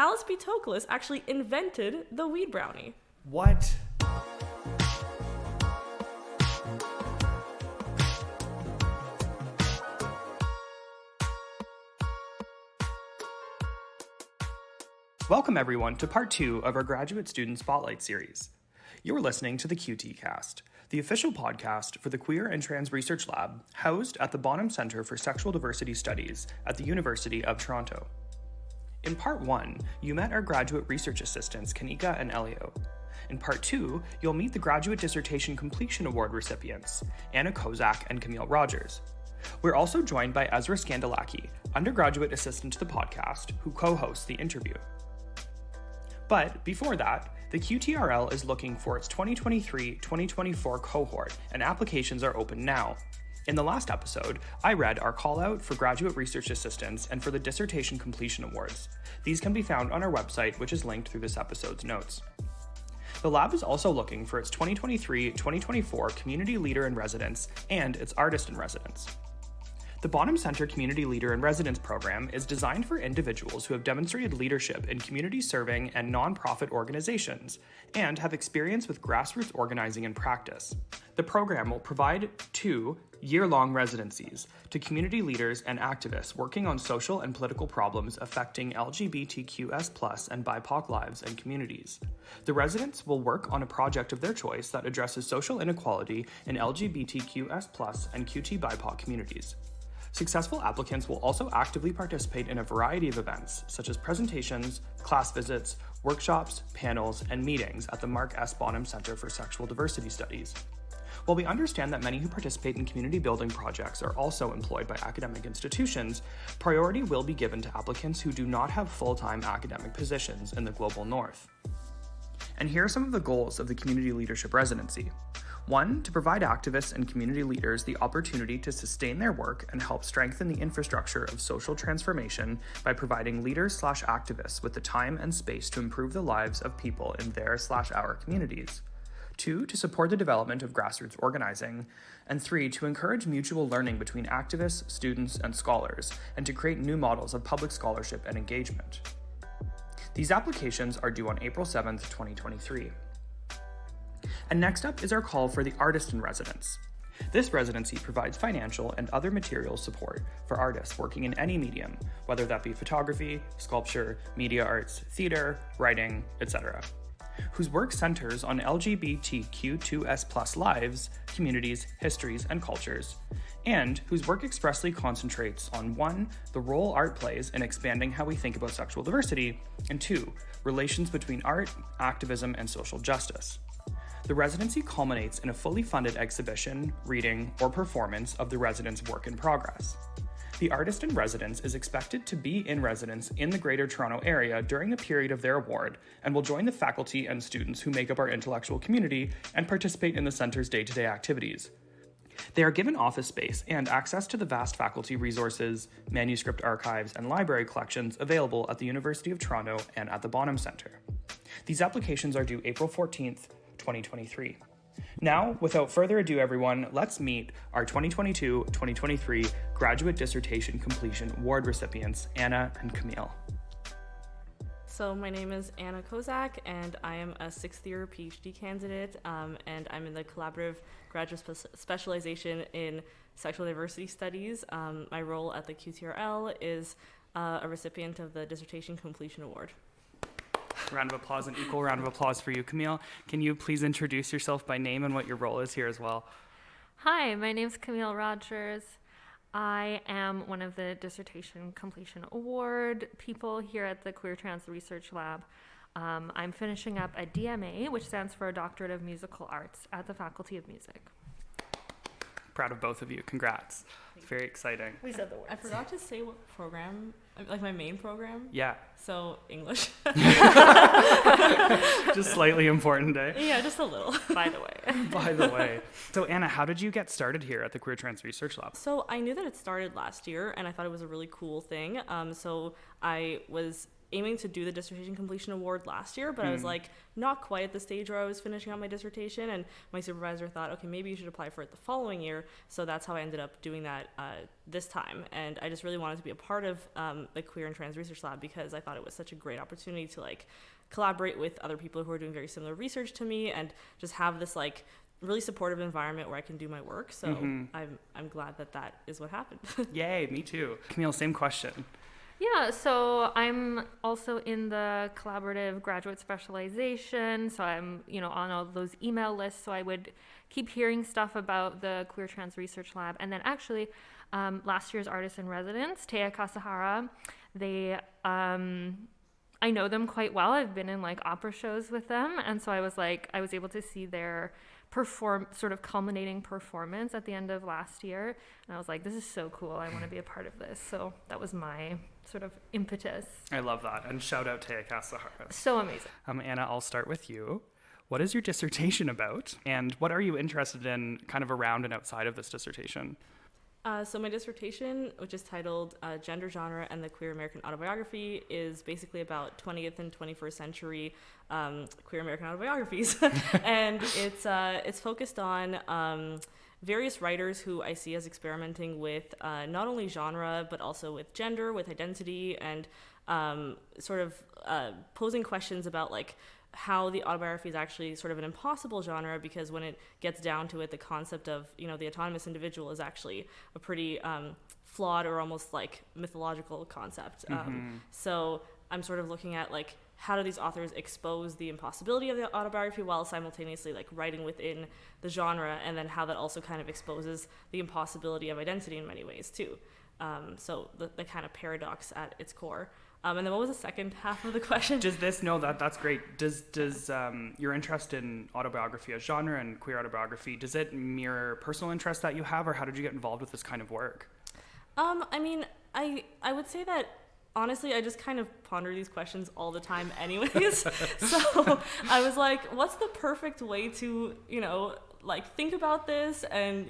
Alice B. Toklas actually invented the weed brownie. What? Welcome everyone to part 2 of our Graduate Student Spotlight series. You're listening to the QTcast, the official podcast for the Queer and Trans Research Lab, housed at the Bonham Center for Sexual Diversity Studies at the University of Toronto. In part 1, you met our graduate research assistants, Kanika and Elliot. In part 2, you'll meet the Graduate Dissertation Completion Award recipients, Anna Kozak and Camille Rogers. We're also joined by Ezra Skandalaki, undergraduate assistant to the podcast, who co-hosts the interview. But before that, the QTRL is looking for its 2023-2024 cohort, and applications are open now. In the last episode, I read our call out for graduate research assistants and for the Dissertation Completion Awards. These can be found on our website, which is linked through this episode's notes. The lab is also looking for its 2023-2024 Community Leader in Residence and its Artist in Residence. The Bonham Center Community Leader in Residence program is designed for individuals who have demonstrated leadership in community serving and nonprofit organizations and have experience with grassroots organizing and practice. The program will provide 2 year-long residencies to community leaders and activists working on social and political problems affecting LGBTQS+ and BIPOC lives and communities. The residents will work on a project of their choice that addresses social inequality in LGBTQS+ and QT/BIPOC communities. Successful applicants will also actively participate in a variety of events, such as presentations, class visits, workshops, panels, and meetings at the Mark S. Bonham Center for Sexual Diversity Studies. While we understand that many who participate in community building projects are also employed by academic institutions, priority will be given to applicants who do not have full-time academic positions in the Global North. And here are some of the goals of the Community Leadership Residency. 1, to provide activists and community leaders the opportunity to sustain their work and help strengthen the infrastructure of social transformation by providing leaders/activists with the time and space to improve the lives of people in their/our communities. 2, to support the development of grassroots organizing. And 3, to encourage mutual learning between activists, students, and scholars, and to create new models of public scholarship and engagement. These applications are due on April 7th, 2023. And next up is our call for the Artist in Residence. This residency provides financial and other material support for artists working in any medium, whether that be photography, sculpture, media arts, theater, writing, etc., whose work centers on LGBTQ2S+ lives, communities, histories, and cultures, and whose work expressly concentrates on 1, the role art plays in expanding how we think about sexual diversity, and 2, relations between art, activism, and social justice. The residency culminates in a fully funded exhibition, reading, or performance of the resident's work in progress. The artist in residence is expected to be in residence in the Greater Toronto Area during the period of their award and will join the faculty and students who make up our intellectual community and participate in the center's day-to-day activities. They are given office space and access to the vast faculty resources, manuscript archives, and library collections available at the University of Toronto and at the Bonham Center. These applications are due April 14th, 2023. Now, without further ado, everyone, let's meet our 2022-2023 Graduate Dissertation Completion Award recipients, Anna and Camille. So my name is Anna Kozak, and I am a 6th-year PhD candidate, and I'm in the collaborative graduate specialization in sexual diversity studies. My role at the QTRL is a recipient of the Dissertation Completion Award. Round of applause, an equal round of applause for you. Camille, can you please introduce yourself by name and what your role is here as well? Hi, my name's Camille Rogers. I am one of the Dissertation Completion Award people here at the Queer Trans Research Lab. I'm finishing up a DMA, which stands for a Doctorate of Musical Arts, at the Faculty of Music. Proud of both of you. Congrats. It's very exciting. We said the words. I forgot to say what program, like my main program. Yeah. So English. Just slightly important, eh? Yeah, just a little, by the way. By the way. So Anna, how did you get started here at the Queer Trans Research Lab? So I knew that it started last year, and I thought it was a really cool thing. So I was aiming to do the dissertation completion award last year, but I was like not quite at the stage where I was finishing out my dissertation, and my supervisor thought, okay, maybe you should apply for it the following year. So that's how I ended up doing that this time. And I just really wanted to be a part of the Queer and Trans Research Lab because I thought it was such a great opportunity to like collaborate with other people who are doing very similar research to me and just have this like really supportive environment where I can do my work. So I'm glad that is what happened. Yay, me too. Camille, same question. Yeah, so I'm also in the collaborative graduate specialization. So I'm, on all those email lists. So I would keep hearing stuff about the Queer Trans Research Lab. And then actually, last year's artist in residence, Teya Kasahara, I know them quite well. I've been in like opera shows with them. And so I was able to see their sort of culminating performance at the end of last year. And I was like, this is so cool. I want to be a part of this. So that was my sort of impetus. I love that. And shout out to Kasahara. So amazing. Anna, I'll start with you. What is your dissertation about? And what are you interested in kind of around and outside of this dissertation? So my dissertation, which is titled Gender, Genre, and the Queer American Autobiography, is basically about 20th and 21st century queer American autobiographies. And it's focused on various writers who I see as experimenting with not only genre, but also with gender, with identity, and sort of posing questions about like how the autobiography is actually sort of an impossible genre, because when it gets down to it, the concept of, the autonomous individual is actually a pretty flawed or almost like mythological concept. So I'm sort of looking at like, how do these authors expose the impossibility of the autobiography while simultaneously like writing within the genre, and then how that also kind of exposes the impossibility of identity in many ways too. So the kind of paradox at its core. And then what was the second half of the question? That's great. Does your interest in autobiography as genre and queer autobiography, does it mirror personal interests that you have, or how did you get involved with this kind of work? I mean, I would say that honestly, I just kind of ponder these questions all the time anyways. So I was like, what's the perfect way to, like think about this and,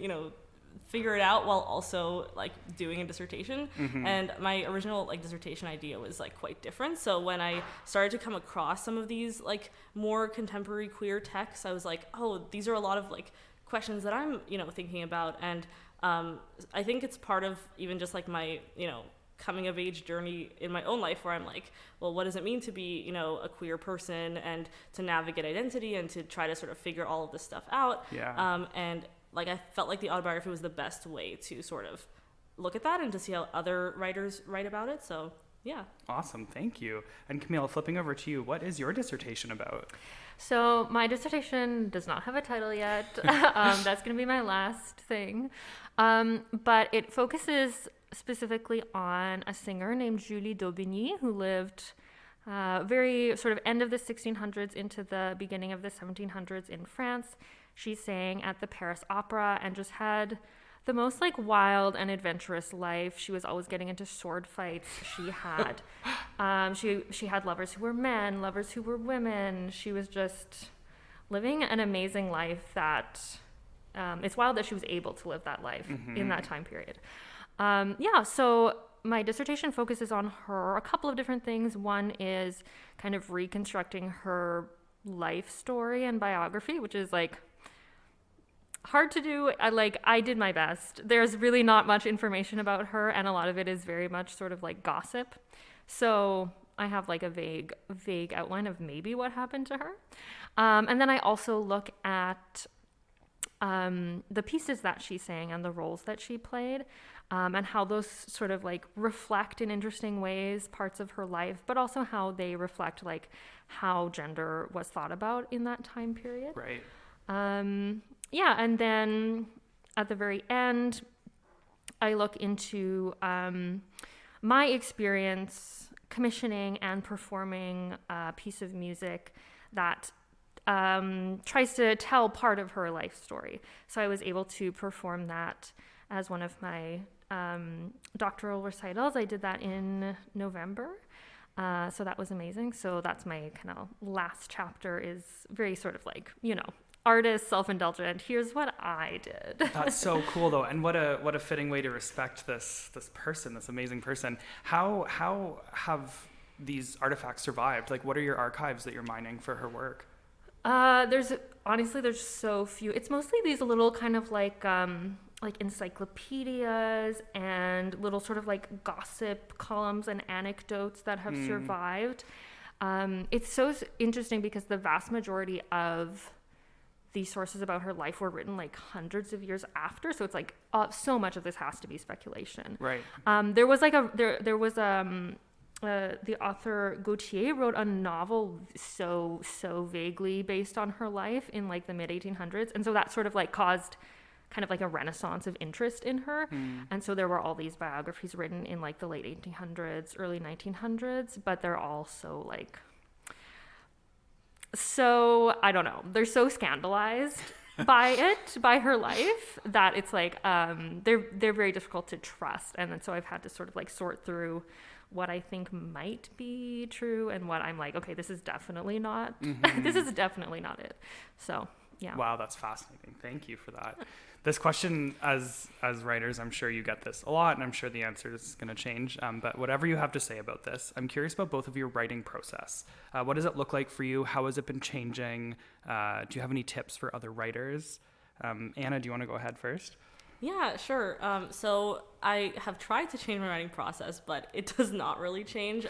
figure it out while also like doing a dissertation. And my original like dissertation idea was like quite different. So when I started to come across some of these like more contemporary queer texts, I was like, oh, these are a lot of like questions that I'm, thinking about. And I think it's part of even just like my, coming of age journey in my own life, where I'm like, well, what does it mean to be, a queer person and to navigate identity and to try to sort of figure all of this stuff out. And like, I felt like the autobiography was the best way to sort of look at that and to see how other writers write about it. So, yeah. Awesome. Thank you. And Camille, flipping over to you, what is your dissertation about? So my dissertation does not have a title yet. That's going to be my last thing. But it focuses specifically on a singer named Julie Daubigny, who lived very sort of end of the 1600s into the beginning of the 1700s in France. She sang at the Paris Opera and just had the most like wild and adventurous life. She was always getting into sword fights. She had she had lovers who were men, lovers who were women. She was just living an amazing life that it's wild that she was able to live that life in that time period. So my dissertation focuses on a couple of different things. One is kind of reconstructing her life story and biography, which is like hard to do. I did my best. There's really not much information about her, and a lot of it is very much sort of like gossip. So I have like a vague outline of maybe what happened to her. And then I also look at the pieces that she sang and the roles that she played, and how those sort of like reflect in interesting ways parts of her life, but also how they reflect like how gender was thought about in that time period. Right. And then at the very end, I look into my experience commissioning and performing a piece of music that tries to tell part of her life story. So I was able to perform that as one of my doctoral recitals. I did that in November. So that was amazing. So that's my kind of last chapter, is very sort of like, artist, self-indulgent. Here's what I did. That's so cool, though, and what a fitting way to respect this person, this amazing person. How have these artifacts survived? Like, what are your archives that you're mining for her work? There's so few. It's mostly these little kind of like encyclopedias and little sort of like gossip columns and anecdotes that have survived. It's so interesting because the vast majority of these sources about her life were written like hundreds of years after. So it's like so much of this has to be speculation. Right. There was the author Gautier wrote a novel so vaguely based on her life in like the mid 1800s, and so that sort of like caused kind of like a renaissance of interest in her. And so there were all these biographies written in like the late 1800s, early 1900s, but they're all so like, so I don't know, they're so scandalized by her life that it's like they're very difficult to trust. And then so I've had to sort of like sort through what I think might be true and what I'm like, okay, this is definitely not this is definitely not it. So yeah. Wow, that's fascinating. Thank you for that. This question, as writers, I'm sure you get this a lot, and I'm sure the answer is going to change. But whatever you have to say about this, I'm curious about both of your writing process. What does it look like for you? How has it been changing? Do you have any tips for other writers? Anna, do you want to go ahead first? Yeah, sure. So I have tried to change my writing process, but it does not really change.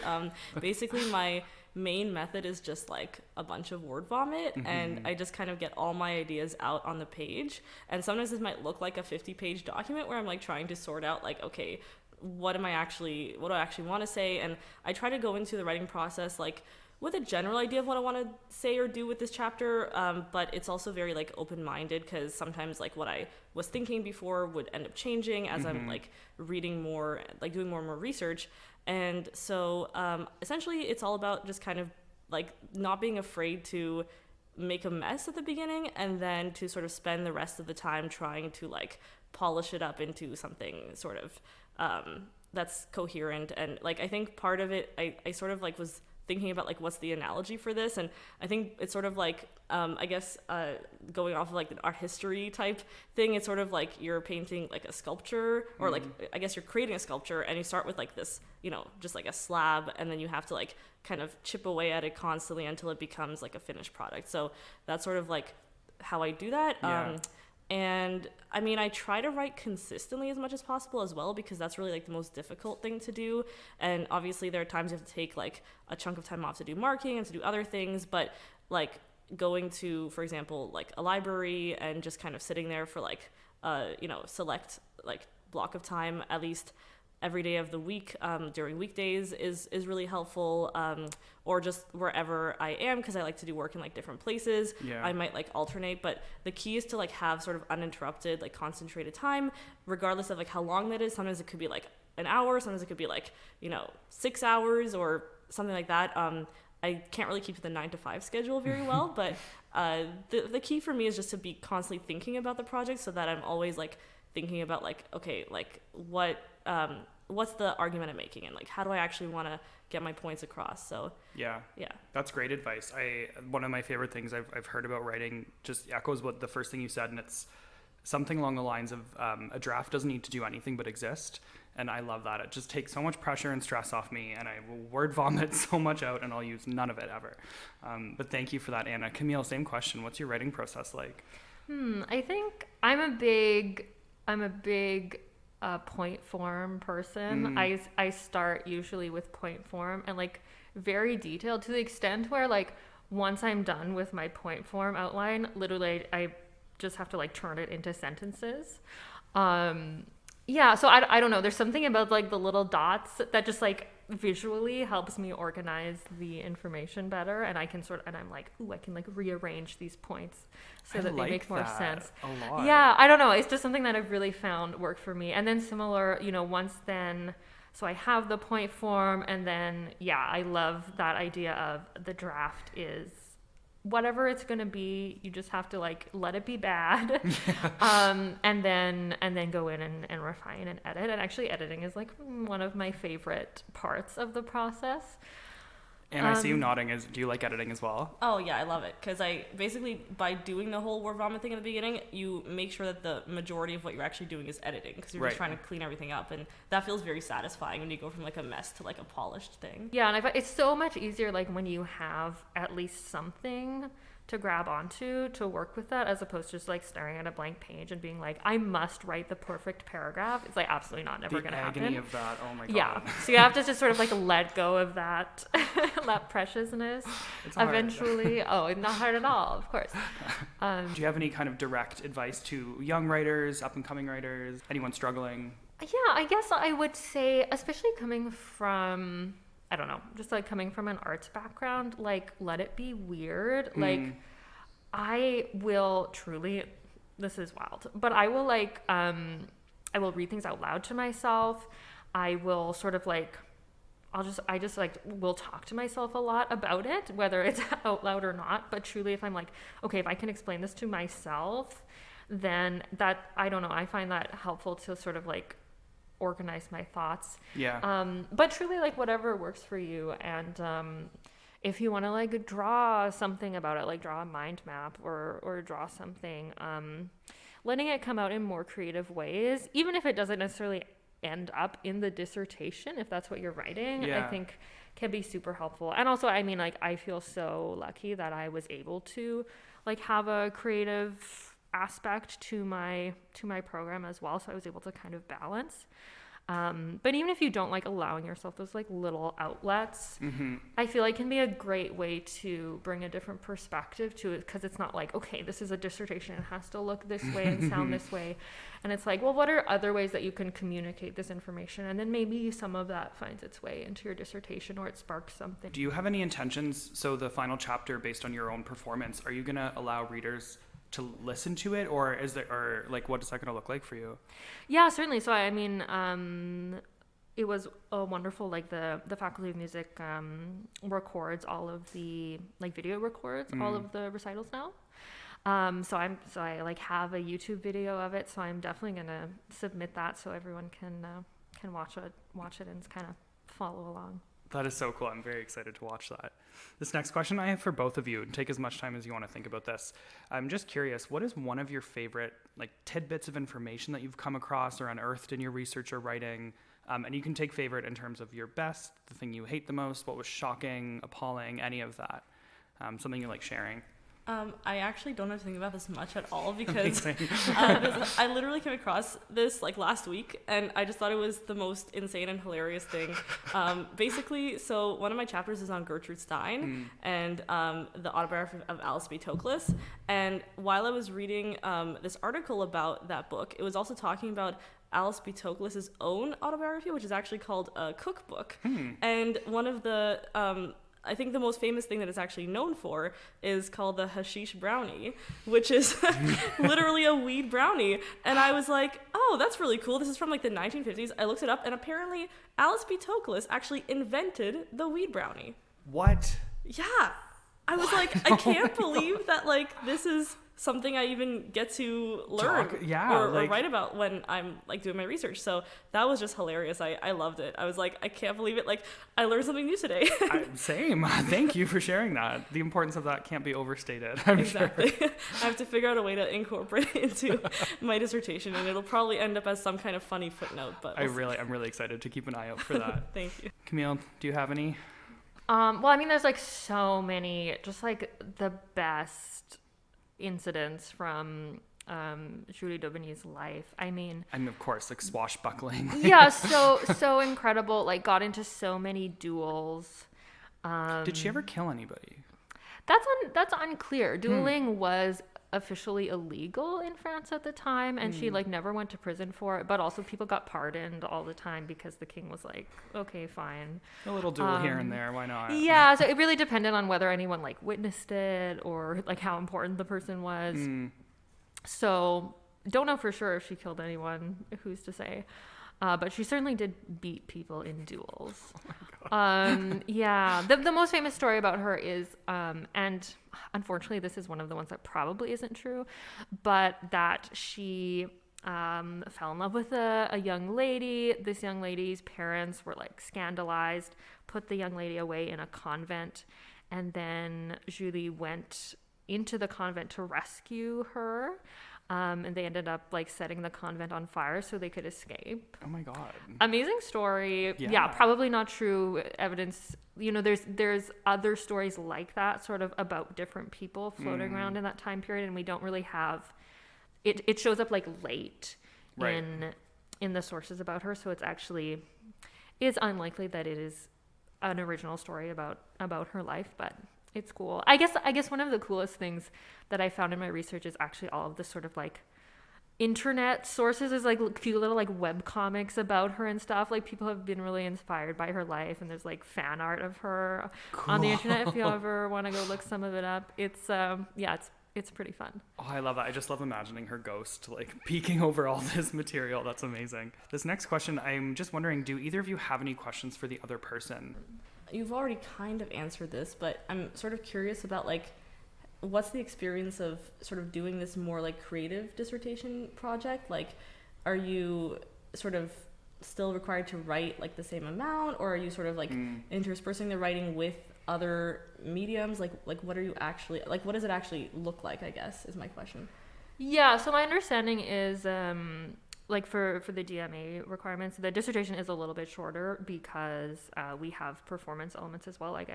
Basically, my main method is just like a bunch of word vomit, and I just kind of get all my ideas out on the page. And sometimes this might look like a 50-page document where I'm like trying to sort out like, okay, what do I actually want to say? And I try to go into the writing process like with a general idea of what I want to say or do with this chapter, but it's also very like open-minded, because sometimes like what I was thinking before would end up changing as I'm like reading more, like doing more and more research. And so essentially it's all about just kind of like not being afraid to make a mess at the beginning, and then to sort of spend the rest of the time trying to like polish it up into something sort of that's coherent. And like I think part of it, I sort of like was thinking about like what's the analogy for this, and I think it's sort of like I guess going off of like an art history type thing, it's sort of like you're painting like a sculpture, or like I guess you're creating a sculpture, and you start with like this, you know, just like a slab, and then you have to like kind of chip away at it constantly until it becomes like a finished product. So that's sort of like how I do that. And I mean, I try to write consistently as much as possible as well, because that's really like the most difficult thing to do. And obviously there are times you have to take like a chunk of time off to do marking and to do other things, but like going to, for example, like a library and just kind of sitting there for like you know, select like block of time at least every day of the week during weekdays is really helpful, or just wherever I am, because I like to do work in like different places. I might like alternate, but the key is to like have sort of uninterrupted like concentrated time, regardless of like how long that is. Sometimes it could be like an hour, sometimes it could be like, you know, 6 hours or something like that. I can't really keep the 9-to-5 schedule very well, but the key for me is just to be constantly thinking about the project, so that I'm always like thinking about like, okay, like what's the argument I'm making, and like how do I actually want to get my points across. So yeah, that's great advice. One of my favorite things I've heard about writing just echoes what the first thing you said, and it's something along the lines of a draft doesn't need to do anything but exist. And I love that. It just takes so much pressure and stress off me, and I will word vomit so much out, and I'll use none of it ever. But thank you for that, Anna. Camille, same question. What's your writing process like? I think I'm a big point form person. I start usually with point form and like very detailed, to the extent where like once I'm done with my point form outline, literally I just have to like turn it into sentences. So I don't know, there's something about like the little dots that just like visually helps me organize the information better, and I can I'm like, I can like rearrange these points so that they make more sense. A lot. Yeah, I don't know, it's just something that I've really found work for me. And then similar, you know, once then, so I have the point form, and then I love that idea of the draft is whatever it's going to be, you just have to like let it be bad. And then go in and refine and edit. And actually editing is like one of my favorite parts of the process. And I see you nodding. Do you like editing as well? Oh, yeah, I love it. Because I basically, by doing the whole word vomit thing in the beginning, you make sure that the majority of what you're actually doing is editing. Because you're just trying to clean everything up. And that feels very satisfying when you go from like a mess to like a polished thing. Yeah, and I find it's so much easier like when you have at least something to grab onto to work with that, as opposed to just like staring at a blank page and being like, I must write the perfect paragraph. It's like absolutely never going to happen. The agony of that. Oh my god. Yeah. So you have to just sort of like let go of that that preciousness eventually. Oh, not hard at all, of course. Do you have any kind of direct advice to young writers, up and coming writers, anyone struggling? Yeah, I guess I would say, especially coming from, I don't know, just like coming from an arts background, like let it be weird. Like I will truly, this is wild, but I will like, I will read things out loud to myself. I will sort of like, I just like will talk to myself a lot about it, whether it's out loud or not. But truly, if I'm like, okay, if I can explain this to myself, then that, I don't know, I find that helpful to sort of like organize my thoughts. Yeah. But truly, like whatever works for you. And if you want to like draw something about it, like draw a mind map or draw something, letting it come out in more creative ways, even if it doesn't necessarily end up in the dissertation, if that's what you're writing, I think can be super helpful. And also, I mean, like I feel so lucky that I was able to like have a creative aspect to my program as well, so I was able to kind of balance. But even if you don't like allowing yourself those like little outlets, I feel like can be a great way to bring a different perspective to it, because it's not like, okay, this is a dissertation, it has to look this way and sound this way, and it's like, well, what are other ways that you can communicate this information, and then maybe some of that finds its way into your dissertation or it sparks something. Do you have any intentions, so the final chapter based on your own performance, are you going to allow readers to listen to it, or like what is that going to look like for you? Yeah, certainly. So I mean, it was a wonderful, like the Faculty of Music records all of the like video records all of the recitals now. So I like have a YouTube video of it, so I'm definitely gonna submit that so everyone can watch it and kind of follow along. That is so cool. I'm very excited to watch that. This next question I have for both of you, and take as much time as you want to think about this. I'm just curious, what is one of your favorite like tidbits of information that you've come across or unearthed in your research or writing? And you can take favorite in terms of your best, the thing you hate the most, what was shocking, appalling, any of that. Something you like sharing. I actually don't have to think about this much at all, because I literally came across this like last week, and I just thought it was the most insane and hilarious thing. Basically, so one of my chapters is on Gertrude Stein and the autobiography of Alice B. Toklas. And while I was reading this article about that book, it was also talking about Alice B. Toklas's own autobiography, which is actually called a cookbook. And one of the I think the most famous thing that it's actually known for is called the hashish brownie, which is literally a weed brownie. And I was like, oh, that's really cool. This is from like the 1950s. I looked it up, and apparently Alice B. Toklas actually invented the weed brownie. What? Yeah. I was like, I can't believe that like this is something I even get to learn or write about when I'm like doing my research. So that was just hilarious. I loved it. I was like, I can't believe it. Like I learned something new today. Same. Thank you for sharing that. The importance of that can't be overstated. I'm sure. I have to figure out a way to incorporate it into my dissertation, and it'll probably end up as some kind of funny footnote. But I'm really excited to keep an eye out for that. Thank you. Camille, do you have any? Well, I mean, there's like so many, just like the best incidents from Julie Daubigny's life. I mean, of course, like swashbuckling. Yeah, so incredible. Like got into so many duels. Did she ever kill anybody? That's unclear. Dueling was officially illegal in France at the time, and she like never went to prison for it, but also people got pardoned all the time because the king was like, okay, fine, a little duel here and there, why not? Yeah, so it really depended on whether anyone like witnessed it or like how important the person was. So don't know for sure if she killed anyone, who's to say, but she certainly did beat people in duels. Yeah, the most famous story about her is, and unfortunately this is one of the ones that probably isn't true, but that she fell in love with a young lady. This young lady's parents were like scandalized, put the young lady away in a convent, and then Julie went into the convent to rescue her. And they ended up like setting the convent on fire so they could escape. Oh my God. Amazing story. Yeah. Yeah, probably not true evidence. You know, there's other stories like that sort of about different people floating around in that time period, and we don't really have it. It shows up like late Right. in the sources about her, so it's unlikely that it is an original story about her life, but it's cool. I guess one of the coolest things that I found in my research is actually all of the sort of like internet sources. There's like cute little like web comics about her and stuff. Like people have been really inspired by her life, and there's like fan art of her on the internet if you ever want to go look some of it up. It's it's pretty fun. Oh, I love that. I just love imagining her ghost like peeking over all this material. That's amazing. This next question, I'm just wondering, do either of you have any questions for the other person? You've already kind of answered this, but I'm sort of curious about like what's the experience of sort of doing this more like creative dissertation project? Like, are you sort of still required to write like the same amount, or are you sort of like interspersing the writing with other mediums? Like what are you actually like? What does it actually look like, I guess, is my question. Yeah, so my understanding is like for the DMA requirements, the dissertation is a little bit shorter because we have performance elements as well. Like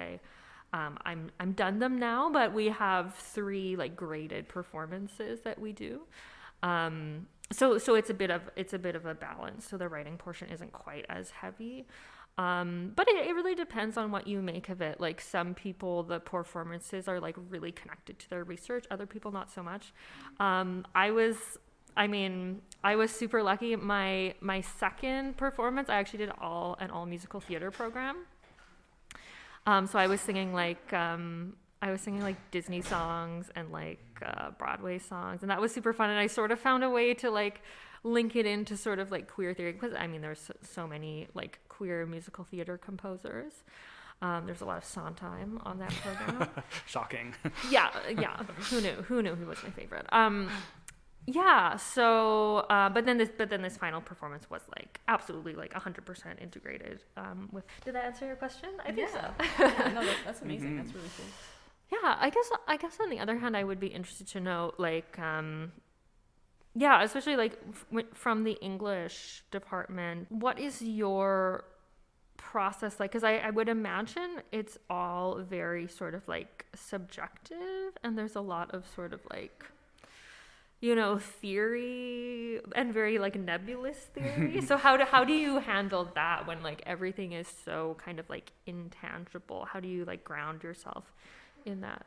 I'm done them now, but we have 3 like graded performances that we do. So it's a bit of a balance. So the writing portion isn't quite as heavy. But it really depends on what you make of it. Like some people, the performances are like really connected to their research. Other people, not so much. I was super lucky. My second performance, I actually did an all musical theater program. So I was singing like Disney songs and like Broadway songs, and that was super fun. And I sort of found a way to like link it into sort of like queer theory, because I mean there's so many like queer musical theater composers. There's a lot of Sondheim on that program. Shocking. Yeah. Who knew he was my favorite? Yeah. So, but then this final performance was like absolutely like 100% integrated. Did that answer your question? I think so. Yeah, no, that's amazing. That's really cool. Yeah, I guess on the other hand, I would be interested to know like, yeah, especially like from the English department, what is your process like? Because I would imagine it's all very sort of like subjective, and there's a lot of sort of like, you know, theory and very like nebulous theory. So how do you handle that when like everything is so kind of like intangible? How do you like ground yourself in that?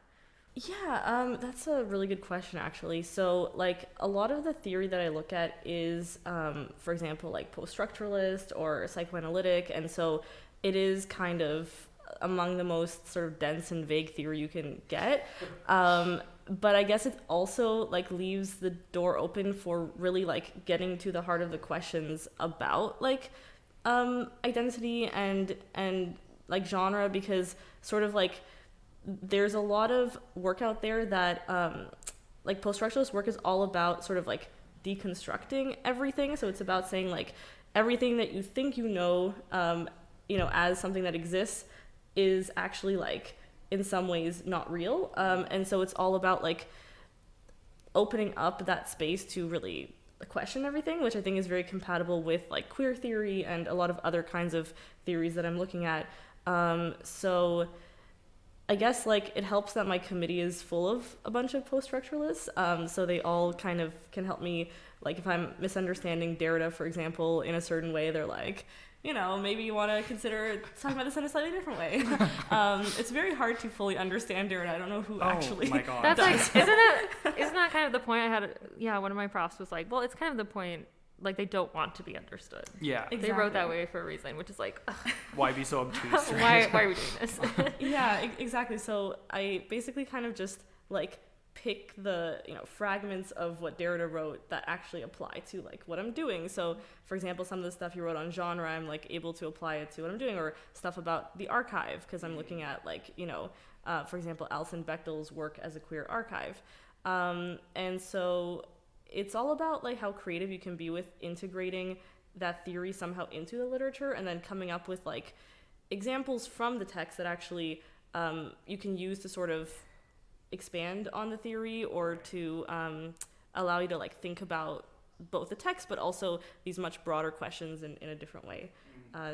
Yeah, that's a really good question, actually. So, like, a lot of the theory that I look at is, for example, like post-structuralist or psychoanalytic, and so it is kind of among the most sort of dense and vague theory you can get. But I guess it also like leaves the door open for really like getting to the heart of the questions about like identity and like genre, because sort of like there's a lot of work out there that like post-structuralist work is all about sort of like deconstructing everything. So it's about saying like everything that you think you know as something that exists is actually like in some ways not real, and so it's all about like opening up that space to really question everything, which I think is very compatible with like queer theory and a lot of other kinds of theories that I'm looking at. So I guess like it helps that my committee is full of a bunch of post-structuralists, so they all kind of can help me. Like if I'm misunderstanding Derrida, for example, in a certain way, they're like, maybe you want to consider talking about this in a slightly different way. It's very hard to fully understand Derrida. I don't know who actually. Oh my God. That's like, isn't that kind of the point? One of my profs was like, well, it's kind of the point. Like they don't want to be understood. Yeah. Exactly. They wrote that way for a reason, which is like, why be so obtuse? why are we doing this? Yeah, exactly. So I basically kind of just like pick the fragments of what Derrida wrote that actually apply to like what I'm doing. So for example, some of the stuff he wrote on genre, I'm like able to apply it to what I'm doing, or stuff about the archive, because I'm looking at like for example, Alison Bechdel's work as a queer archive, and so it's all about like how creative you can be with integrating that theory somehow into the literature, and then coming up with like examples from the text that actually you can use to sort of expand on the theory, or to allow you to like think about both the text but also these much broader questions in a different way.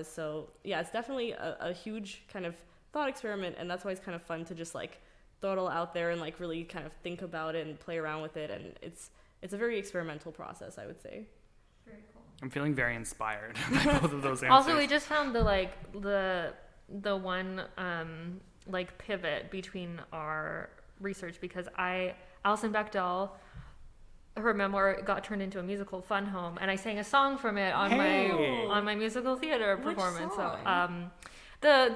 So yeah, it's definitely a huge kind of thought experiment, and that's why it's kind of fun to just like throw it all out there and like really kind of think about it and play around with it, and it's a very experimental process, I would say. Very cool. I'm feeling very inspired by both of those answers. Also, we just found the one like pivot between our research, because Alison Bechdel, her memoir got turned into a musical, Fun Home, and I sang a song from it on my musical theater performance. Song? So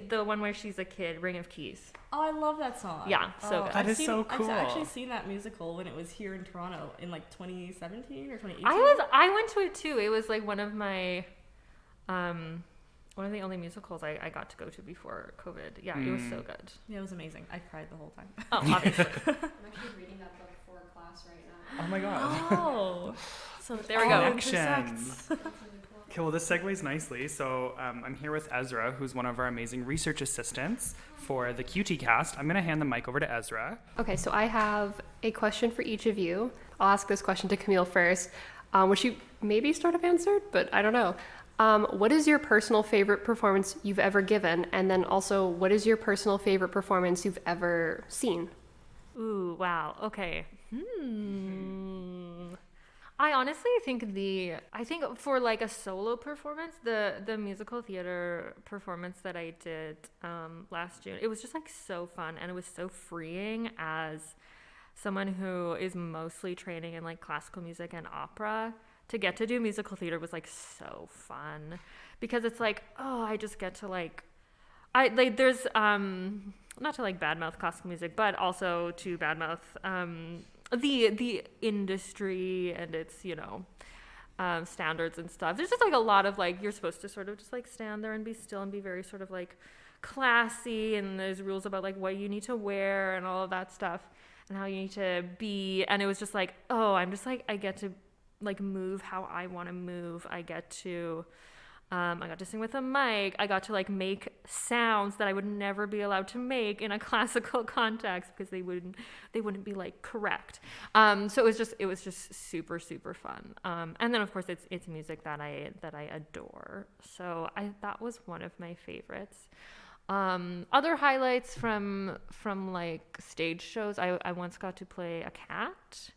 the one where she's a kid, Ring of Keys. Oh, I love that song. Yeah, so good. That is so cool. I've actually seen that musical when it was here in Toronto in like 2017 or 2018. I went to it too. It was like one of my one of the only musicals I got to go to before COVID. Yeah, it was so good. Yeah, it was amazing. I cried the whole time. Oh, obviously. I'm actually reading that book for class right now. Oh my god. Oh, So there we go. Connections. Okay, well, this segues nicely. So I'm here with Ezra, who's one of our amazing research assistants for the QT cast. I'm going to hand the mic over to Ezra. Okay, so I have a question for each of you. I'll ask this question to Camille first, which you maybe sort of answered, but I don't know. What is your personal favorite performance you've ever given? And then also, what is your personal favorite performance you've ever seen? Ooh, wow. Okay. I honestly think for like a solo performance, the musical theater performance that I did last June, it was just like so fun, and it was so freeing as someone who is mostly training in like classical music and opera. To get to do musical theater was like so fun, because it's like, oh, I just get to like, there's not to like badmouth classical music, but also to badmouth the industry and its, standards and stuff. There's just like a lot of like, you're supposed to sort of just like stand there and be still and be very sort of like classy, and there's rules about like what you need to wear and all of that stuff and how you need to be. And it was just like, oh, I'm just like, I get to like move how I want to move. I got to sing with a mic. I got to like make sounds that I would never be allowed to make in a classical context, because they wouldn't be like correct. So it was just super, super fun. And then of course it's music that I adore. So that was one of my favorites. Other highlights from like stage shows, I once got to play a cat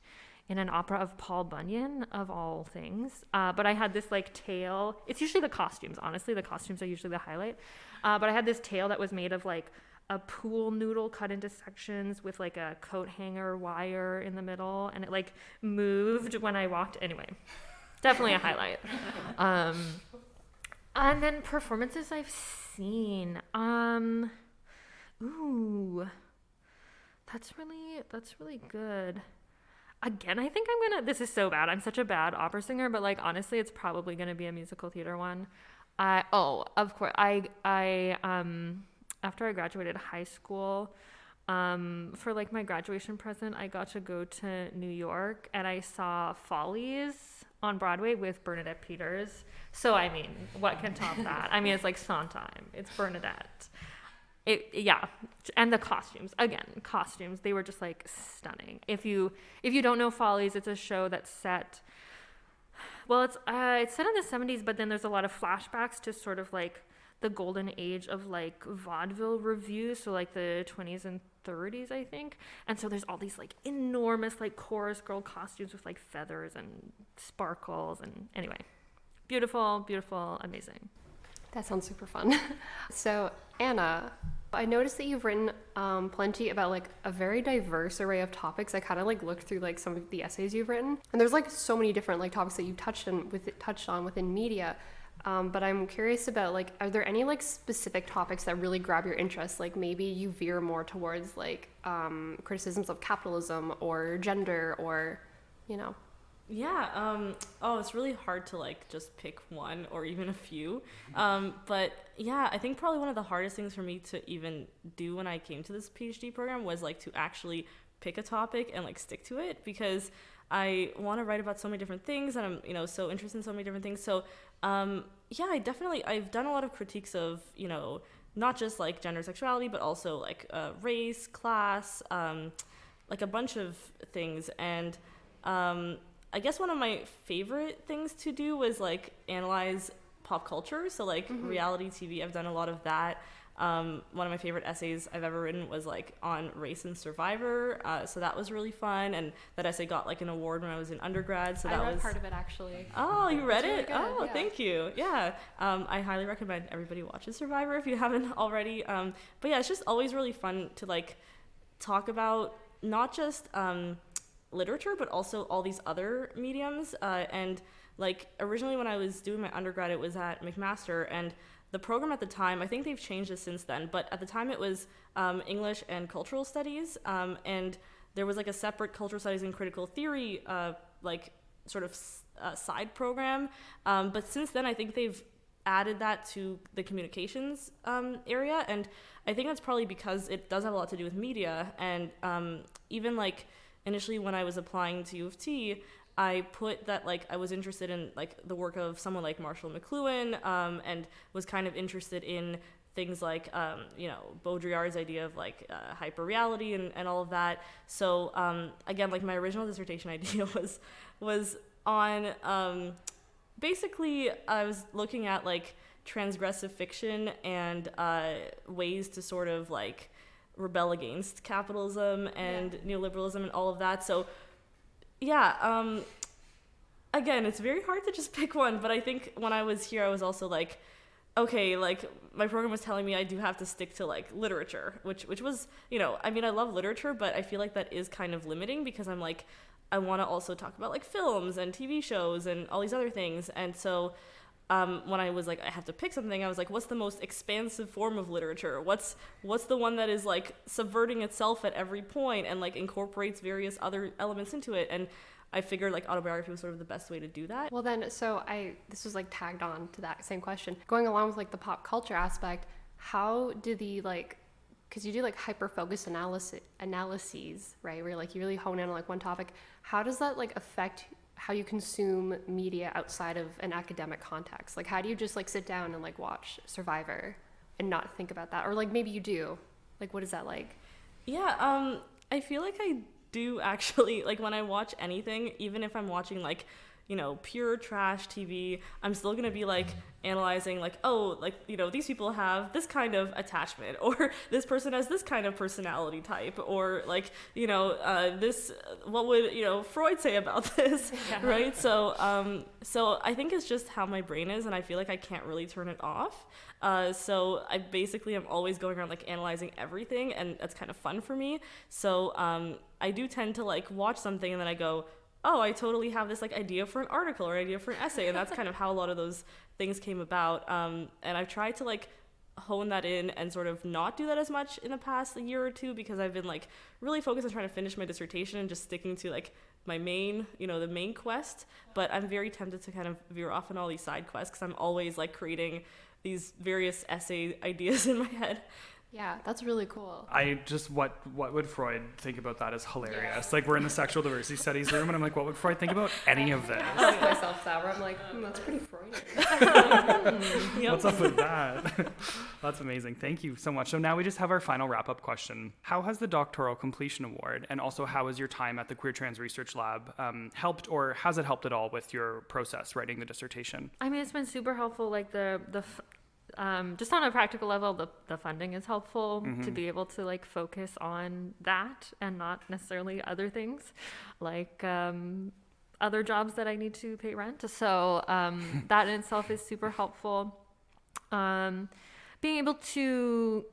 in an opera of Paul Bunyan, of all things. But I had this like tail. It's usually the costumes. Honestly, the costumes are usually the highlight. But I had this tail that was made of like a pool noodle cut into sections with like a coat hanger wire in the middle, and it like moved when I walked. Anyway, definitely a highlight. And then performances I've seen. Ooh, that's really good. Again, I think this is so bad. I'm such a bad opera singer, but like honestly, it's probably gonna be a musical theater one. Of course, I after I graduated high school, for like my graduation present, I got to go to New York, and I saw Follies on Broadway with Bernadette Peters. So I mean, what can top that? I mean, it's like Sondheim. It's Bernadette. And the costumes, they were just like stunning. If you don't know Follies, it's a show that's set, well, it's set in the 70s, but then there's a lot of flashbacks to sort of like the golden age of like vaudeville revue, so like the 20s and 30s, I think. And so there's all these like enormous like chorus girl costumes with like feathers and sparkles, and anyway, beautiful, amazing. That sounds super fun. So Anna, I noticed that you've written plenty about like a very diverse array of topics. I kind of like looked through like some of the essays you've written, and there's like so many different like topics that you've touched on within media. But I'm curious about like, are there any like specific topics that really grab your interest? Like maybe you veer more towards like criticisms of capitalism or gender, or Yeah. It's really hard to like just pick one or even a few. But yeah, I think probably one of the hardest things for me to even do when I came to this PhD program was like to actually pick a topic and like stick to it, because I want to write about so many different things, and I'm, you know, so interested in so many different things. So yeah, I've done a lot of critiques of, you know, not just like gender, sexuality, but also like race, class, like a bunch of things. And I guess one of my favorite things to do was like analyze pop culture. So like reality TV, I've done a lot of that. One of my favorite essays I've ever written was like on race and Survivor. So that was really fun. And that essay got like an award when I was in undergrad. So that I read was part of it actually. Oh, you read It's it? really good, Oh, yeah. thank you. Yeah. I highly recommend everybody watches Survivor if you haven't already. But yeah, it's just always really fun to like talk about not just literature, but also all these other mediums. And like originally when I was doing my undergrad, it was at McMaster, and the program at the time, I think they've changed it since then, but at the time it was English and cultural studies, and there was like a separate cultural studies and critical theory like sort of side program, but since then I think they've added that to the communications area, and I think that's probably because it does have a lot to do with media. And even like initially when I was applying to U of T, I put that like I was interested in like the work of someone like Marshall McLuhan, and was kind of interested in things like you know, Baudrillard's idea of like hyperreality and all of that. So again, like my original dissertation idea was on basically I was looking at like transgressive fiction and ways to sort of like rebel against capitalism and neoliberalism and all of that. So yeah, again, it's very hard to just pick one, but I think when I was here, I was also like, okay, like my program was telling me I do have to stick to like literature, which was, you know, I mean, I love literature, but I feel like that is kind of limiting, because I'm like, I want to also talk about like films and TV shows and all these other things. And so when I was like, I have to pick something, I was like, what's the most expansive form of literature? What's the one that is like subverting itself at every point and like incorporates various other elements into it? And I figured like autobiography was sort of the best way to do that. Well then, so this was like tagged on to that same question. Going along with like the pop culture aspect, how do the like, because you do like hyper-focused analyses, right? Where like you really hone in on like one topic. How does that like affect how you consume media outside of an academic context? Like how do you just like sit down and like watch Survivor and not think about that? Or like maybe you do. Like what is that like? Yeah, I feel like I do actually, like when I watch anything, even if I'm watching like, you know, pure trash TV, I'm still gonna be like analyzing like, oh, like, you know, these people have this kind of attachment, or this person has this kind of personality type, or like, you know, this, what would, you know, Freud say about this, right? So, so I think it's just how my brain is, and I feel like I can't really turn it off. So I basically am always going around like analyzing everything, and that's kind of fun for me. So I do tend to like watch something and then I go, oh, I totally have this like idea for an article or idea for an essay, and that's kind of how a lot of those things came about. And I've tried to like hone that in and sort of not do that as much in the past year or two, because I've been like really focused on trying to finish my dissertation and just sticking to like my main, you know, the main quest. But I'm very tempted to kind of veer off on all these side quests, because I'm always like creating these various essay ideas in my head. Yeah, that's really cool. I just, what would Freud think about that is hilarious. Like we're in the sexual diversity studies room and I'm like, what would Freud think about any of this? I make myself sour. I'm like, that's pretty Freudian. What's up with that? That's amazing. Thank you so much. So now we just have our final wrap-up question. How has the Doctoral Completion Award, and also how has your time at the Queer Trans Research Lab helped, or has it helped at all with your process writing the dissertation? I mean, it's been super helpful. Like just on a practical level, the funding is helpful to be able to like focus on that and not necessarily other things like other jobs that I need to pay rent. So that in itself is super helpful. Being able to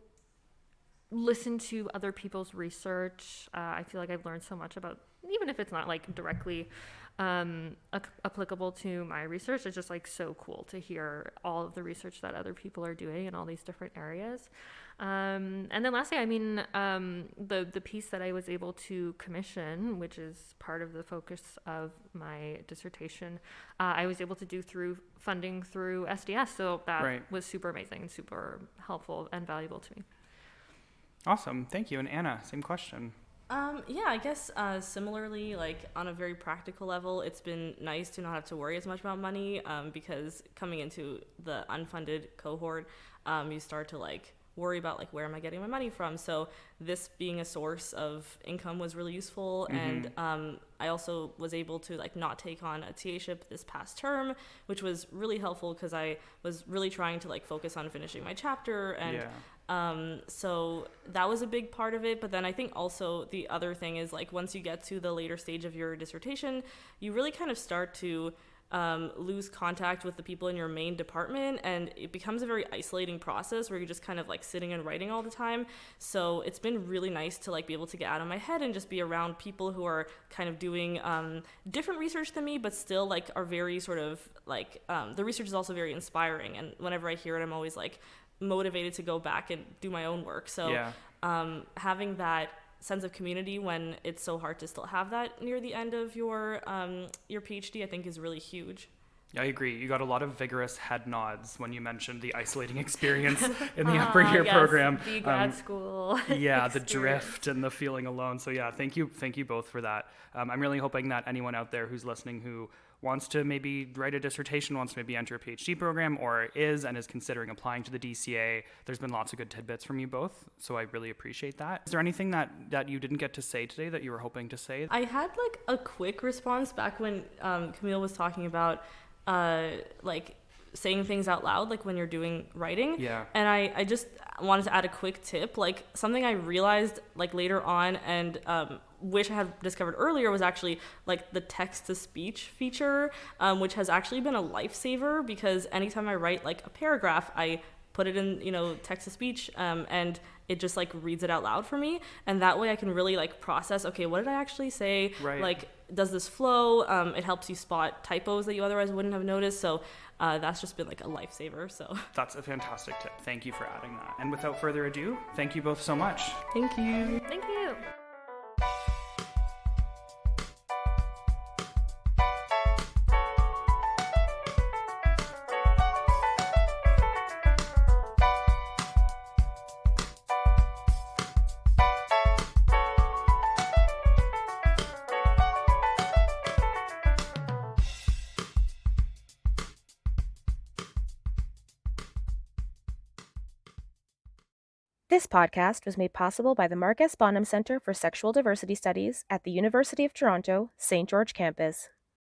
listen to other people's research, I feel like I've learned so much about, even if it's not like directly applicable to my research. It's just like so cool to hear all of the research that other people are doing in all these different areas. And then lastly, I mean, the piece that I was able to commission, which is part of the focus of my dissertation, I was able to do through funding through SDS. So that was super amazing and super helpful and valuable to me. Awesome. Thank you. And Anna, same question. Yeah, I guess similarly, like on a very practical level, it's been nice to not have to worry as much about money because coming into the unfunded cohort, you start to like worry about like where am I getting my money from. So this being a source of income was really useful, and I also was able to like not take on a TA-ship this past term, which was really helpful because I was really trying to like focus on finishing my chapter and. Yeah. So that was a big part of it. But then I think also the other thing is like once you get to the later stage of your dissertation, you really kind of start to lose contact with the people in your main department, and it becomes a very isolating process where you're just kind of like sitting and writing all the time. So it's been really nice to like be able to get out of my head and just be around people who are kind of doing different research than me, but still like are very sort of like the research is also very inspiring, and whenever I hear it, I'm always like motivated to go back and do my own work. So having that sense of community when it's so hard to still have that near the end of your PhD, I think is really huge. I agree. You got a lot of vigorous head nods when you mentioned the isolating experience in the upper year program. The grad school. Yeah, the drift and the feeling alone. So yeah, thank you both for that. I'm really hoping that anyone out there who's listening who wants to maybe write a dissertation, wants to maybe enter a PhD program, or is considering applying to the DCA, there's been lots of good tidbits from you both, so I really appreciate that. Is there anything that you didn't get to say today that you were hoping to say? I had like a quick response back when Camille was talking about like saying things out loud, like when you're doing writing. Yeah. And I just wanted to add a quick tip, like something I realized like later on and wish I had discovered earlier was actually like the text-to-speech feature, which has actually been a lifesaver because anytime I write like a paragraph, I put it in, text-to-speech, and it just like reads it out loud for me. And that way I can really like process, okay, what did I actually say? Right. Like, does this flow? It helps you spot typos that you otherwise wouldn't have noticed. So that's just been like a lifesaver. So that's a fantastic tip. Thank you for adding that. And without further ado, thank you both so much. Thank you. Thank you. This podcast was made possible by the Mark S. Bonham Center for Sexual Diversity Studies at the University of Toronto, St. George Campus.